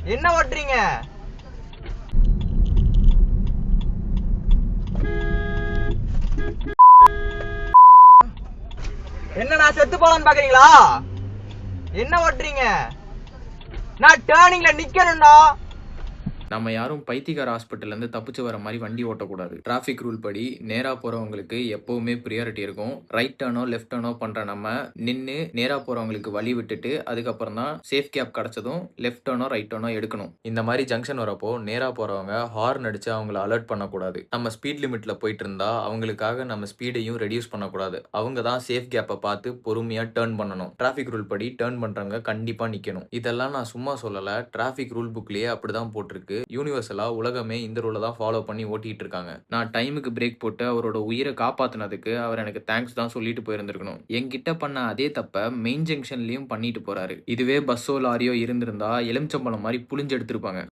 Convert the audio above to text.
என்ன ஓட்டுறீங்க? என்ன நான் செத்து போலான்னு பாக்குறீங்களா? என்ன ஓட்டுறீங்க? நான் டேர்னிங்ல நிக்கணும்டா. நம்ம யாரும் பைத்தியக்கார ஹாஸ்பிட்டல்ல இருந்து தப்பிச்சு வர மாதிரி வண்டி ஓட்டக்கூடாது. டிராஃபிக் ரூல் படி நேரா போறவங்களுக்கு எப்பவுமே ப்ரியாரிட்டி இருக்கும். ரைட் டர்னோ லெஃப்ட் டர்னோ பண்ற நம்ம நின்னு நேரா போறவங்களுக்கு வழி விட்டுட்டு அதுக்கப்புறம் தான் சேஃப் கேப் கிடைச்சதும் லெஃப்ட் டர்னோ ரைட் டர்னோ எடுக்கணும். இந்த மாதிரி ஜங்ஷன் வரப்போ நேரா போறவங்க ஹார்ன் அடிச்சு அவங்கள அலர்ட் பண்ணக்கூடாது. நம்ம ஸ்பீட் லிமிட்ல போயிட்டு இருந்தா அவங்களுக்காக நம்ம ஸ்பீடையும் ரெடியூஸ் பண்ணக்கூடாது. அவங்க தான் சேஃப் கேப்பை பார்த்து பொறுமையா டர்ன் பண்ணணும். டிராஃபிக் ரூல் படி டர்ன் பண்றவங்க கண்டிப்பா நிக்கணும். இதெல்லாம் நான் சும்மா சொல்லல. டிராஃபிக் ரூல் புக்லயே அப்படிதான் போட்டிருக்கு. யூனிவர்சலா உலகமே இந்த ரூலை தான் ஃபாலோ பண்ணி ஓட்டிட்டு இருக்காங்க. நான் டைமுக்கு பிரேக் போட்டு அவரோட உயிரை காப்பாத்தினதுக்கு அவர் எனக்கு தேங்க்ஸ் தான் சொல்லிட்டு போயிருந்திருக்கணும். என்கிட்ட பண்ண அதே தப்ப மெயின் ஜங்ஷன்லயும் பண்ணிட்டு போறாரு. இதுவே பஸ்ஸோ லாரியோ இருந்திருந்தா எலுமிச்சம்பழம் மாதிரி புளிஞ்சு எடுத்திருப்பாங்க.